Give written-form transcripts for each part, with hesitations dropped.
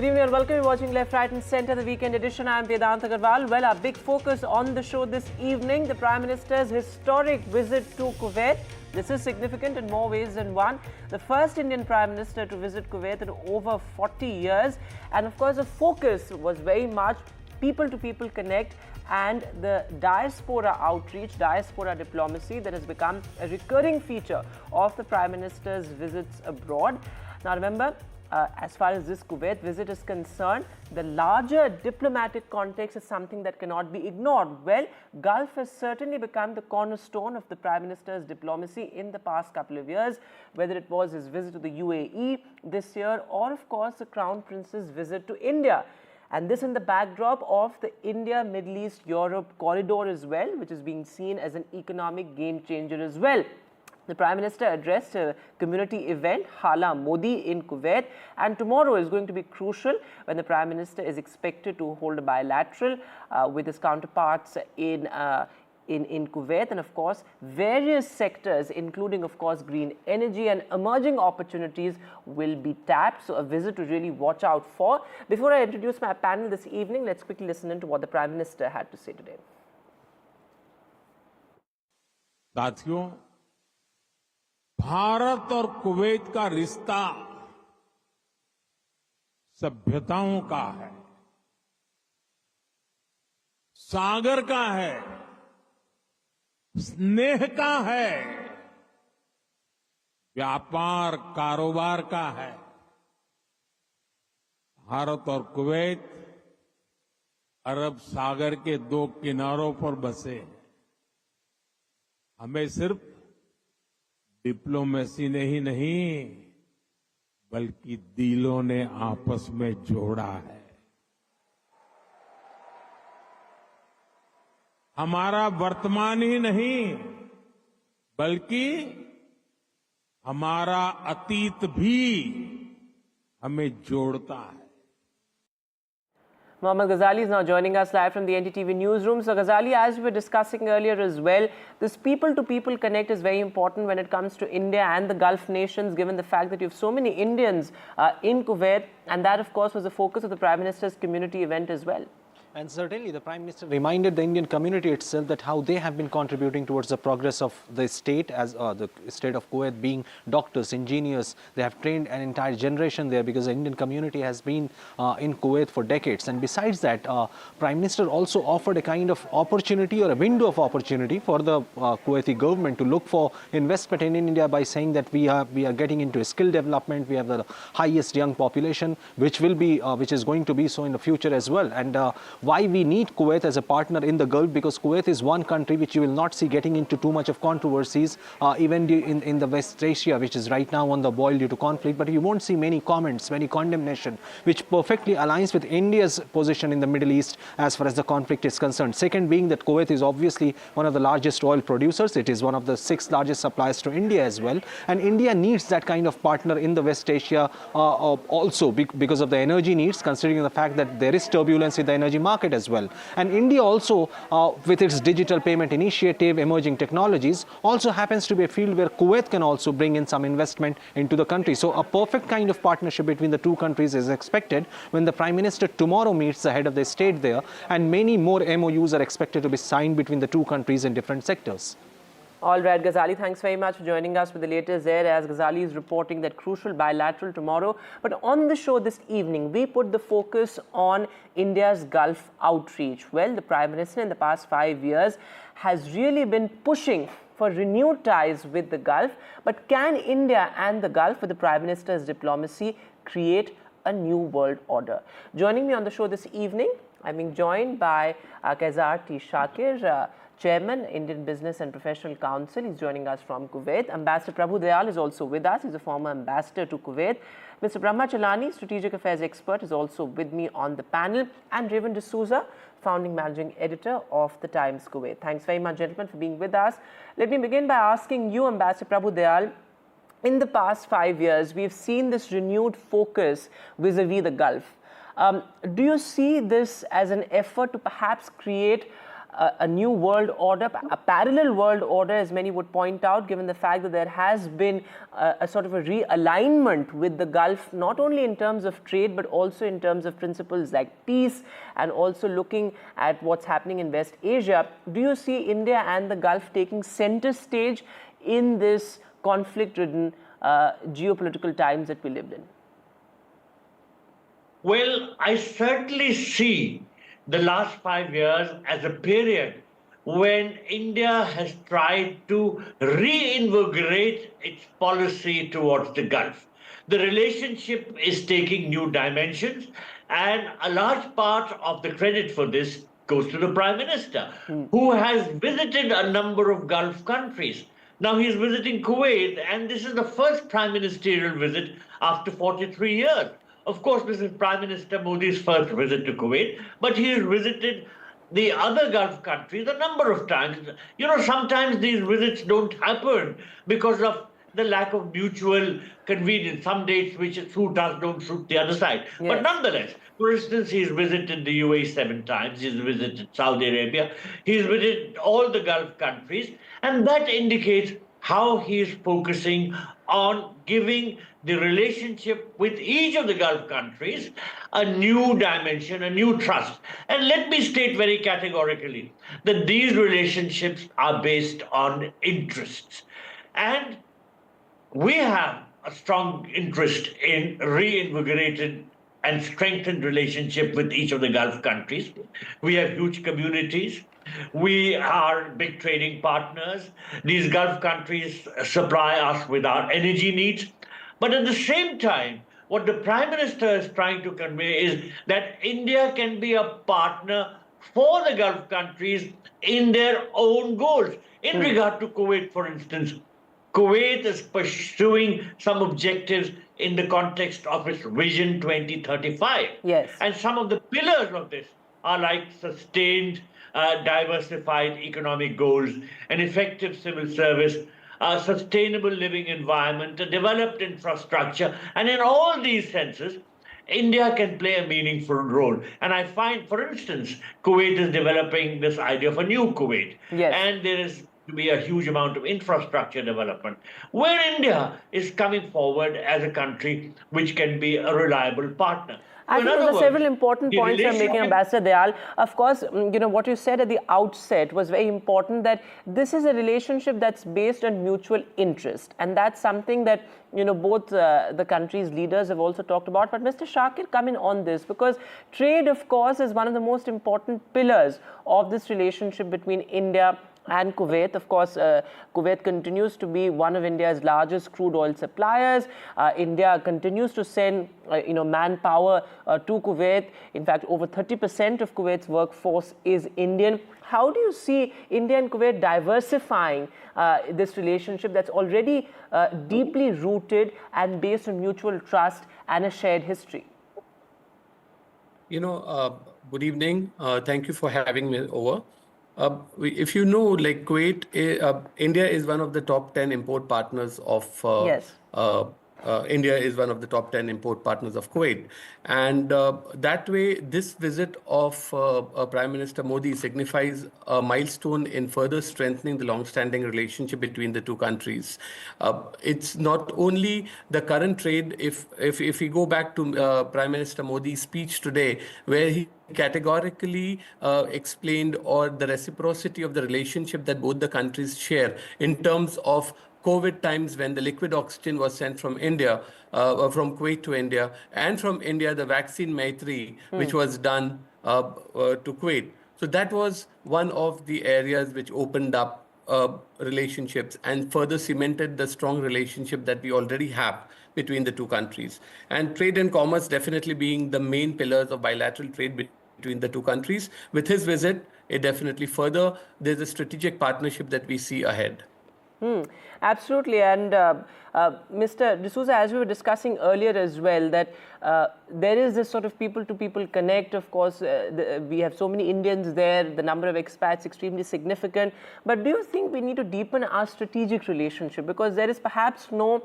Good evening and welcome. You're watching Left, Right and Centre, the weekend edition. I'm Vedant Agarwal. Well, our big focus on the show this evening, the Prime Minister's historic visit to Kuwait. This is significant in more ways than one. The first Indian Prime Minister to visit Kuwait in over 40 years. And of course, the focus was very much people-to-people connect and the diaspora outreach, diaspora diplomacy that has become a recurring feature of the Prime Minister's visits abroad. Now remember, as far as this Kuwait visit is concerned, the larger diplomatic context is something that cannot be ignored. Well, Gulf has certainly become the cornerstone of the Prime Minister's diplomacy in the past couple of years, whether it was his visit to the UAE this year or, of course, the Crown Prince's visit to India. And this in the backdrop of the India, Middle East, Europe corridor as well, which is being seen as an economic game changer as well. The Prime Minister addressed a community event, Hala Modi, in Kuwait, and tomorrow is going to be crucial when the Prime Minister is expected to hold a bilateral with his counterparts in Kuwait, and of course various sectors including of course green energy and emerging opportunities will be tapped, so a visit to really watch out for. Before I introduce my panel this evening, let's quickly listen in to what the Prime Minister had to say today. साथियों, भारत और Kuwait का रिश्ता सभ्यताओं का है, सागर का है, स्नेह का है, व्यापार कारोबार का है। भारत और कुवैत अरब सागर के दो किनारों पर बसे हैं। हमें सिर्फ डिप्लोमेसी ने ही नहीं बल्कि दिलों ने आपस में जोड़ा है। हमारा वर्तमान ही नहीं बल्कि हमारा अतीत भी हमें जोड़ता है। Mohammad Ghazali is now joining us live from the NDTV newsroom. So Ghazali, as we were discussing earlier as well, this people-to-people connect is very important when it comes to India and the Gulf nations, given the fact that you have so many Indians in Kuwait, and that of course was the focus of the Prime Minister's community event as well. And certainly the Prime Minister reminded the Indian community itself that how they have been contributing towards the progress of the state, as the state of Kuwait being doctors, engineers. They have trained an entire generation there because the Indian community has been in Kuwait for decades. And besides that, Prime Minister also offered a kind of opportunity or a window of opportunity for the Kuwaiti government to look for investment in India by saying that we are getting into skill development. We have the highest young population, which is going to be so in the future as well. And why we need Kuwait as a partner in the Gulf, because Kuwait is one country which you will not see getting into too much of controversies, even in the West Asia, which is right now on the boil due to conflict, but you won't see many comments, many condemnation, which perfectly aligns with India's position in the Middle East as far as the conflict is concerned. Second being that Kuwait is obviously one of the largest oil producers. It is one of the 6th largest suppliers to India as well. And India needs that kind of partner in the West Asia also because of the energy needs, considering the fact that there is turbulence in the energy market as well. And India also, with its digital payment initiative, emerging technologies, also happens to be a field where Kuwait can also bring in some investment into the country. So a perfect kind of partnership between the two countries is expected when the Prime Minister tomorrow meets the head of the state there, and many more MOUs are expected to be signed between the two countries in different sectors. All right, Ghazali, thanks very much for joining us with the latest there, as Ghazali is reporting that crucial bilateral tomorrow. But on the show this evening, we put the focus on India's Gulf outreach. Well, the Prime Minister in the past 5 years has really been pushing for renewed ties with the Gulf. But can India and the Gulf, with the Prime Minister's diplomacy, create a new world order? Joining me on the show this evening, I'm being joined by Kaizar T. Shakir, Chairman, Indian Business and Professional Council. He's joining us from Kuwait. Ambassador Prabhu Dayal is also with us. He's a former ambassador to Kuwait. Mr. Brahma Chalani, Strategic Affairs Expert, is also with me on the panel. And Raven D'Souza, Founding Managing Editor of the Times Kuwait. Thanks very much, gentlemen, for being with us. Let me begin by asking you, Ambassador Prabhu Dayal, in the past 5 years, we've seen this renewed focus vis-a-vis the Gulf. Do you see this as an effort to perhaps create a new world order, a parallel world order, as many would point out, given the fact that there has been a sort of a realignment with the Gulf, not only in terms of trade, but also in terms of principles like peace, and also looking at what's happening in West Asia. Do you see India and the Gulf taking center stage in this conflict-ridden geopolitical times that we lived in? Well, I certainly see the last 5 years as a period when India has tried to reinvigorate its policy towards the Gulf. The relationship is taking new dimensions, and a large part of the credit for this goes to the Prime Minister, who has visited a number of Gulf countries. Now he's visiting Kuwait, and this is the first prime ministerial visit after 43 years. Of course, this is Prime Minister Modi's first visit to Kuwait, but he has visited the other Gulf countries a number of times. You know, sometimes these visits don't happen because of the lack of mutual convenience. Some dates which suit us don't suit the other side. Yes. But nonetheless, for instance, he's visited the UAE 7 times, he's visited Saudi Arabia, he's visited all the Gulf countries, and that indicates how he is focusing on giving the relationship with each of the Gulf countries a new dimension, a new trust. And let me state very categorically that these relationships are based on interests. And we have a strong interest in reinvigorated and strengthened relationship with each of the Gulf countries. We have huge communities. We are big trading partners. These Gulf countries supply us with our energy needs. But at the same time, what the Prime Minister is trying to convey is that India can be a partner for the Gulf countries in their own goals. In regard to Kuwait, for instance, Kuwait is pursuing some objectives in the context of its Vision 2035. Yes. And some of the pillars of this are like sustained, diversified economic goals, an effective civil service, a sustainable living environment, a developed infrastructure. And in all these senses, India can play a meaningful role. And I find, for instance, Kuwait is developing this idea of a new Kuwait. Yes. And there is to be a huge amount of infrastructure development, where India is coming forward as a country which can be a reliable partner. I think there are several important points you're making, Ambassador Dayal. Of course, you know, what you said at the outset was very important, that this is a relationship that's based on mutual interest. And that's something that, you know, both the country's leaders have also talked about. But Mr. Shakir, come in on this, because trade, of course, is one of the most important pillars of this relationship between India and Kuwait. Of course, Kuwait continues to be one of India's largest crude oil suppliers. India continues to send, manpower to Kuwait. In fact, over 30% of Kuwait's workforce is Indian. How do you see India and Kuwait diversifying this relationship that's already deeply rooted and based on mutual trust and a shared history? Good evening. Thank you for having me over. If you know, like Kuwait, India is one of the top 10 import partners of Yes. India is one of the top 10 import partners of Kuwait. And that way, this visit of Prime Minister Modi signifies a milestone in further strengthening the long-standing relationship between the two countries. It's not only the current trade. If we go back to Prime Minister Modi's speech today, where he categorically explained or the reciprocity of the relationship that both the countries share in terms of COVID times, when the liquid oxygen was sent from India, from Kuwait to India, and from India, the vaccine Maitri, which was done to Kuwait. So that was one of the areas which opened up relationships and further cemented the strong relationship that we already have between the two countries. And trade and commerce definitely being the main pillars of bilateral trade between the two countries. With his visit, it definitely further, there's a strategic partnership that we see ahead. Absolutely. And Mr. D'Souza, as we were discussing earlier as well, that there is this sort of people-to-people connect. Of course, we have so many Indians there, the number of expats extremely significant. But do you think we need to deepen our strategic relationship? Because there is perhaps no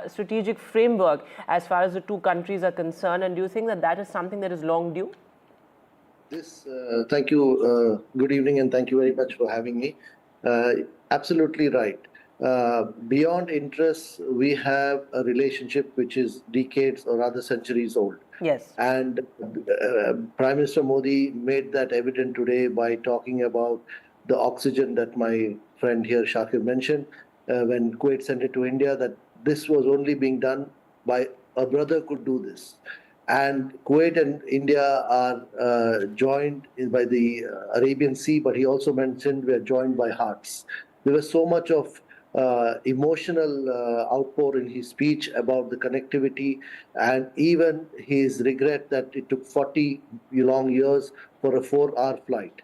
strategic framework as far as the two countries are concerned. And do you think that that is something that is long due? Thank you. Good evening, and thank you very much for having me. Absolutely right. Beyond interests, we have a relationship which is decades or rather centuries old. Yes. And Prime Minister Modi made that evident today by talking about the oxygen that my friend here, Shakir, mentioned when Kuwait sent it to India, that this was only being done by a brother could do this. And Kuwait and India are joined by the Arabian Sea, but he also mentioned we are joined by hearts. There was so much of emotional outpour in his speech about the connectivity and even his regret that it took 40 long years for a 4-hour flight.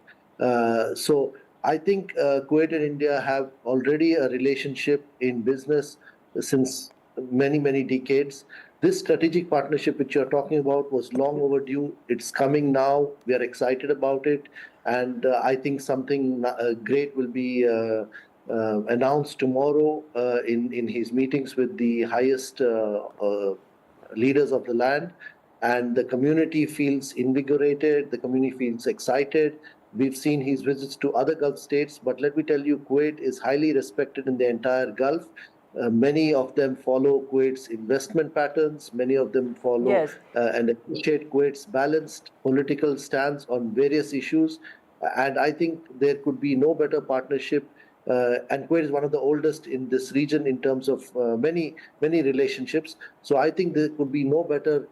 So I think Kuwait and India have already a relationship in business since many, many decades. This strategic partnership which you're talking about was long overdue. It's coming now. We are excited about it. And I think something great will be announced tomorrow in his meetings with the highest leaders of the land. And the community feels invigorated. The community feels excited. We've seen his visits to other Gulf states. But let me tell you, Kuwait is highly respected in the entire Gulf. Many of them follow Kuwait's investment patterns. Many of them follow Yes. and appreciate Kuwait's balanced political stance on various issues. And I think there could be no better partnership. And Kuwait is one of the oldest in this region in terms of many relationships. So I think there could be no better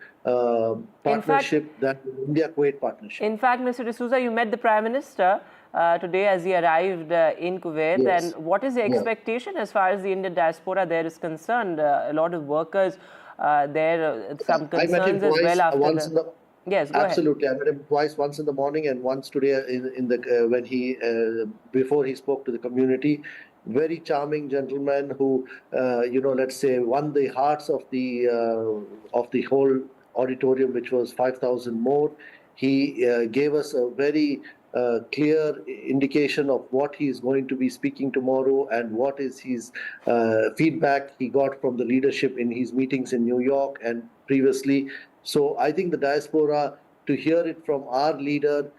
partnership than the India-Kuwait partnership. In fact, Mr. D'Souza, you met the Prime Minister today as he arrived in Kuwait. Yes. And what is the expectation as far as the Indian diaspora there is concerned? A lot of workers there, some concerns as well after Yes, go Absolutely. I met him twice, once in the morning and once today in the when he before he spoke to the community. Very charming gentleman who, let's say, won the hearts of the whole auditorium, which was 5,000 more. He gave us a very clear indication of what he is going to be speaking tomorrow and what is his feedback he got from the leadership in his meetings in New York and previously. So I think the diaspora, to hear it from our leader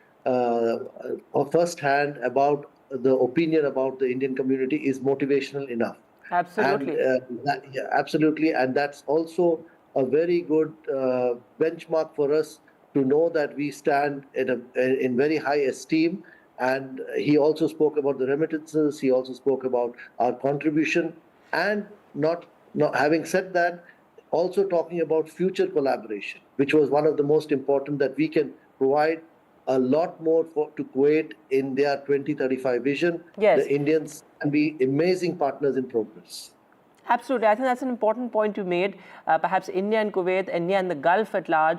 firsthand about the opinion about the Indian community is motivational enough. Absolutely. And absolutely. And that's also a very good benchmark for us to know that we stand in very high esteem. And he also spoke about the remittances. He also spoke about our contribution. And not having said that, also talking about future collaboration, which was one of the most important, that we can provide a lot more to Kuwait in their 2035 vision. Yes. The Indians can be amazing partners in progress. Absolutely. I think that's an important point you made. Perhaps India and Kuwait, India and the Gulf at large,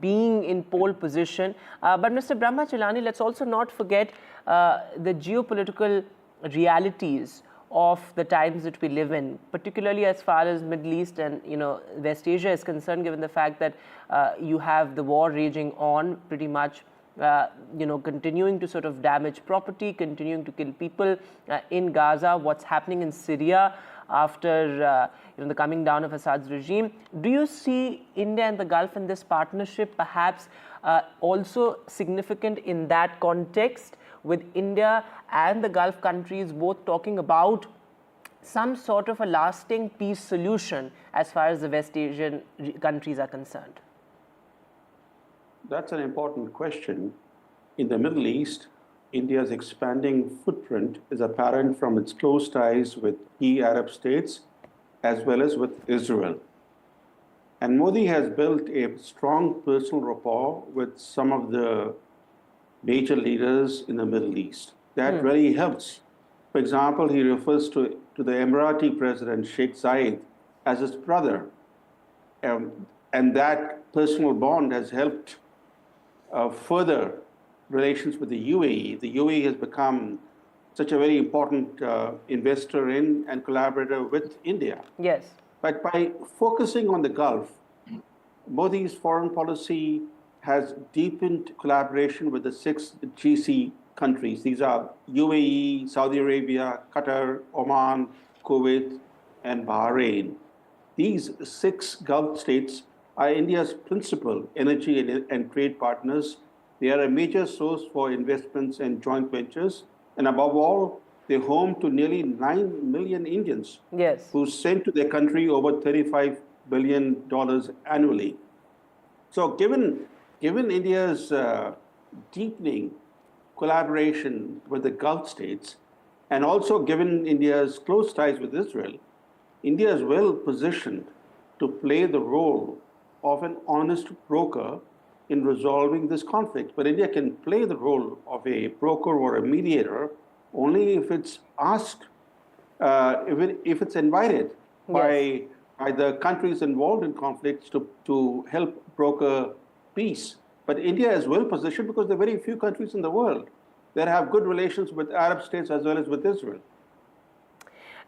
being in pole position. But Mr. Brahmachalani, let's also not forget the geopolitical realities of the times that we live in, particularly as far as Middle East and West Asia is concerned, given the fact that you have the war raging on pretty much, continuing to sort of damage property, continuing to kill people in Gaza, what's happening in Syria after the coming down of Assad's regime. Do you see India and the Gulf in this partnership perhaps also significant in that context, with India and the Gulf countries both talking about some sort of a lasting peace solution as far as the West Asian countries are concerned? That's an important question. In the Middle East, India's expanding footprint is apparent from its close ties with key Arab states as well as with Israel. And Modi has built a strong personal rapport with some of the major leaders in the Middle East. That really helps. For example, he refers to the Emirati president, Sheikh Zayed, as his brother. And that personal bond has helped further relations with the UAE. The UAE has become such a very important investor in and collaborator with India. Yes. But by focusing on the Gulf, Modi's foreign policy has deepened collaboration with the 6 GC countries. These are UAE, Saudi Arabia, Qatar, Oman, Kuwait, and Bahrain. These 6 Gulf states are India's principal energy and trade partners. They are a major source for investments and joint ventures. And above all, they're home to nearly 9 million Indians Yes. who send to their country over $35 billion annually. So given India's deepening collaboration with the Gulf states, and also given India's close ties with Israel, India is well positioned to play the role of an honest broker in resolving this conflict. But India can play the role of a broker or a mediator only if it's asked, if it's invited by the countries involved in conflicts to help broker peace. But India is well positioned because there are very few countries in the world that have good relations with Arab states as well as with Israel.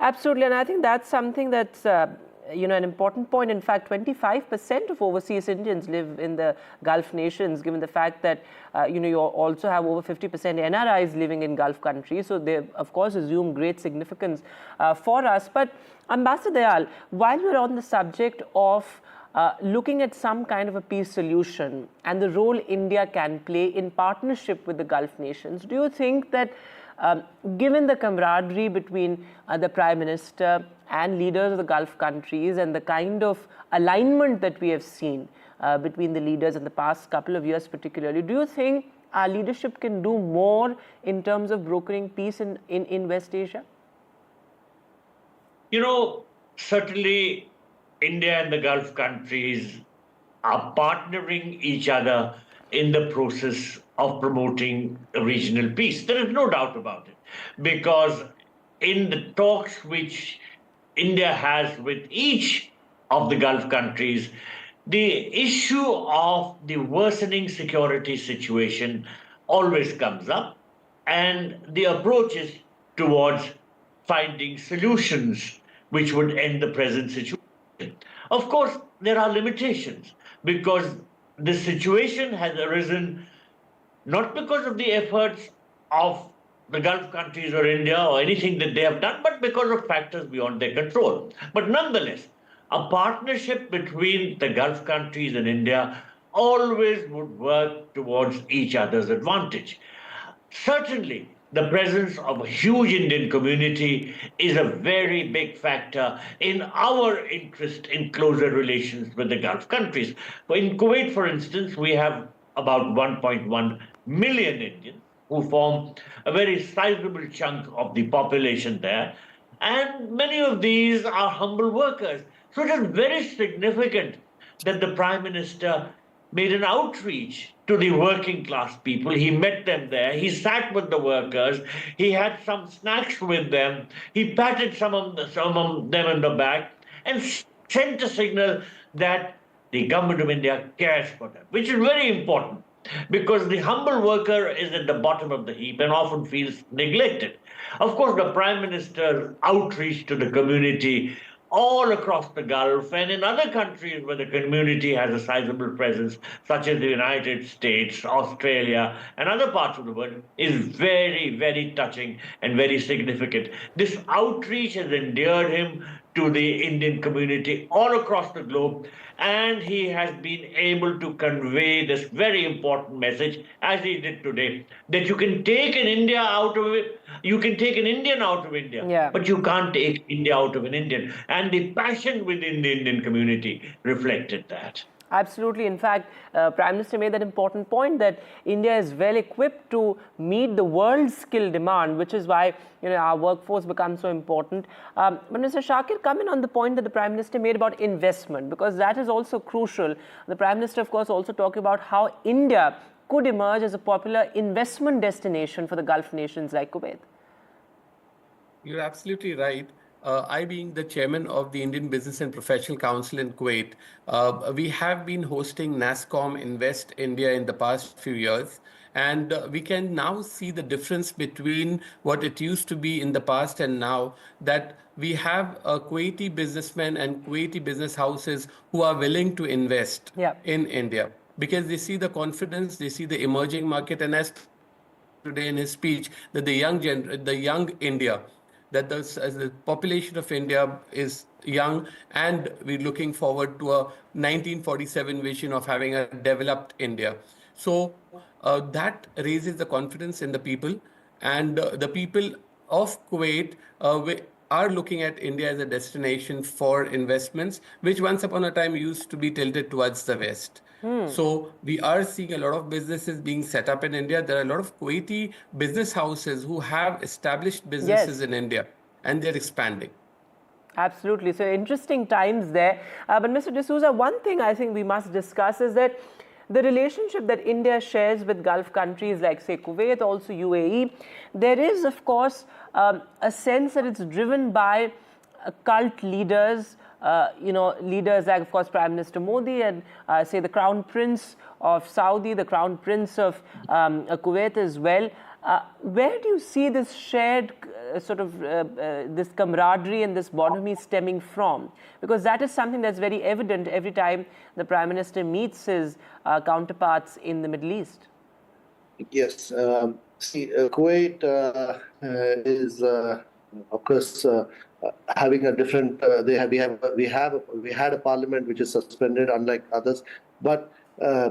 Absolutely, and I think that's something that's an important point. In fact, 25% of overseas Indians live in the Gulf nations, given the fact that you also have over 50% NRIs living in Gulf countries. So they, of course, assume great significance for us. But Ambassador Dayal, while we're on the subject of looking at some kind of a peace solution and the role India can play in partnership with the Gulf nations, do you think that given the camaraderie between the Prime Minister and leaders of the Gulf countries and the kind of alignment that we have seen between the leaders in the past couple of years particularly, do you think our leadership can do more in terms of brokering peace in West Asia? Certainly India and the Gulf countries are partnering each other in the process of promoting regional peace. There is no doubt about it, because in the talks which India has with each of the Gulf countries, the issue of the worsening security situation always comes up, and the approach is towards finding solutions which would end the present situation. Of course, there are limitations, because the situation has arisen not because of the efforts of the Gulf countries or India or anything that they have done, but because of factors beyond their control. But nonetheless, a partnership between the Gulf countries and India always would work towards each other's advantage. Certainly, the presence of a huge Indian community is a very big factor in our interest in closer relations with the Gulf countries. In Kuwait, for instance, we have about 1.1 million Indians who form a very sizable chunk of the population there. And many of these are humble workers. So it is very significant that the Prime Minister made an outreach to the working class people. He met them there. He sat with the workers. He had some snacks with them. He patted some of them in the back and sent a signal that the government of India cares for them, which is very important, because the humble worker is at the bottom of the heap and often feels neglected. Of course, the Prime Minister's outreach to the community all across the Gulf and in other countries where the community has a sizable presence, such as the United States, Australia, and other parts of the world, is very, very touching and very significant. This outreach has endeared him to the Indian community all across the globe, and he has been able to convey this very important message, as he did today, that you can take an Indian out of India, but you can't take India out of an Indian. And the passion within the Indian community reflected that. Absolutely. In fact, Prime Minister made that important point that India is well equipped to meet the world's skill demand, which is why our workforce becomes so important. But Mr. Shakir, come in on the point that the Prime Minister made about investment, because that is also crucial. The Prime Minister, of course, also talked about how India could emerge as a popular investment destination for the Gulf nations like Kuwait. You're absolutely right. I, being the chairman of the Indian Business and Professional Council in Kuwait, we have been hosting NASSCOM Invest India in the past few years. And we can now see the difference between what it used to be in the past and now, that we have Kuwaiti businessmen and Kuwaiti business houses who are willing to invest in India, because they see the confidence, they see the emerging market. And as today in his speech, that the young India that the population of India is young, and we're looking forward to a 1947 vision of having a developed India. So that raises the confidence in the people, and the people of Kuwait are looking at India as a destination for investments, which once upon a time used to be tilted towards the West. So we are seeing a lot of businesses being set up in India. There are a lot of Kuwaiti business houses who have established businesses in India, and they're expanding. Absolutely. So interesting times there. But Mr. D'Souza, one thing I think we must discuss is that the relationship that India shares with Gulf countries like, say, Kuwait, also UAE, there is, of course, a sense that it's driven by cult leaders, leaders like, of course, Prime Minister Modi and, say, the Crown Prince of Saudi, the Crown Prince of Kuwait as well. Where do you see this shared this camaraderie and this bonhomie stemming from? Because that is something that's very evident every time the Prime Minister meets his counterparts in the Middle East. Yes. Kuwait is, of course, having a different. We had a parliament which is suspended, unlike others. But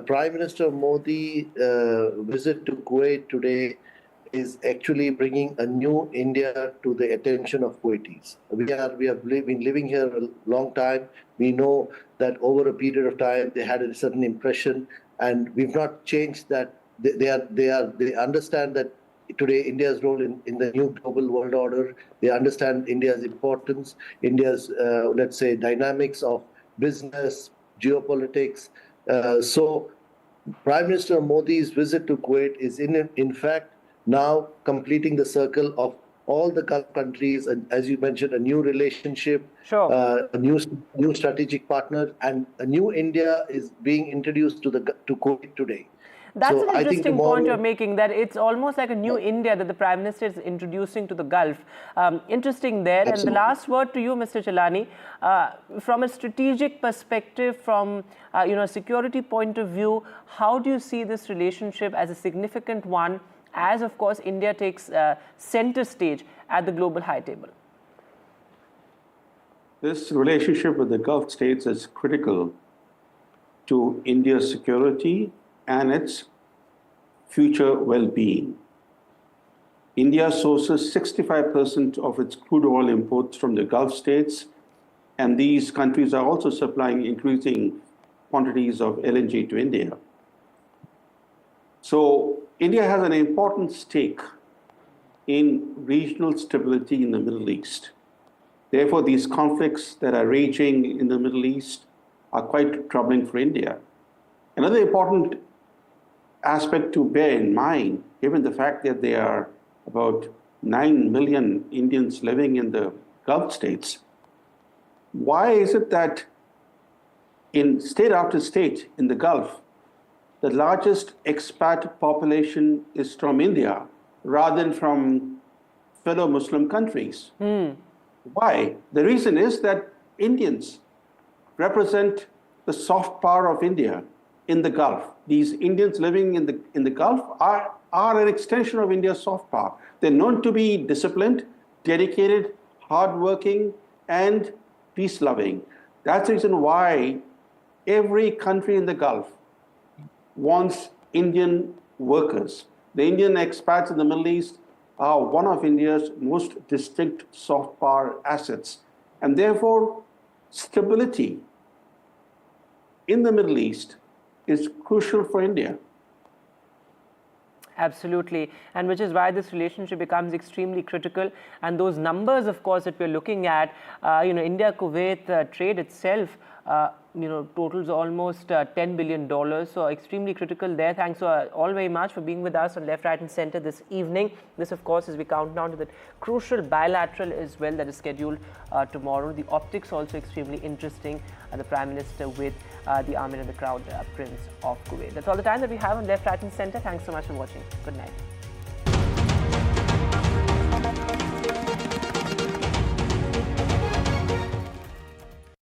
Prime Minister Modi visit to Kuwait today is actually bringing a new India to the attention of Kuwaitis. We have been living here a long time. We know that over a period of time they had a certain impression, and we've not changed that. They understand that today India's role in the new global world order. They understand India's importance, India's let's say dynamics of business, geopolitics. So Prime Minister Modi's visit to Kuwait is in fact now completing the circle of all the Gulf countries, and as you mentioned, a new relationship, a new strategic partner, and a new India is being introduced to Kuwait today. That's an interesting point you're making, that it's almost like a new India that the Prime Minister is introducing to the Gulf. Interesting there. Absolutely. And the last word to you, Mr. Chelani, from a strategic perspective, from a security point of view, how do you see this relationship as a significant one, as, of course, India takes center stage at the global high table? This relationship with the Gulf states is critical to India's security and its future well-being. India sources 65% of its crude oil imports from the Gulf states, and these countries are also supplying increasing quantities of LNG to India. So India has an important stake in regional stability in the Middle East. Therefore, these conflicts that are raging in the Middle East are quite troubling for India. Another important aspect to bear in mind, given the fact that there are about 9 million Indians living in the Gulf states, why is it that in state after state in the Gulf, the largest expat population is from India rather than from fellow Muslim countries? Why? The reason is that Indians represent the soft power of India in the Gulf. These Indians living in the Gulf are an extension of India's soft power. They're known to be disciplined, dedicated, hardworking, and peace-loving. That's the reason why every country in the Gulf wants Indian workers. The Indian expats in the Middle East are one of India's most distinct soft power assets. And therefore, stability in the Middle East is crucial for India. Absolutely, and which is why this relationship becomes extremely critical. And those numbers, of course, that we're looking at, India-Kuwait trade itself, totals almost $10 billion. So extremely critical there. Thanks all very much for being with us on Left, Right and Center this evening. This, of course, as we count down to the crucial bilateral as well that is scheduled tomorrow. The optics also extremely interesting. The Prime Minister with the Amir and the Crown Prince of Kuwait. That's all the time that we have on Left, Right and Center. Thanks so much for watching. Good night.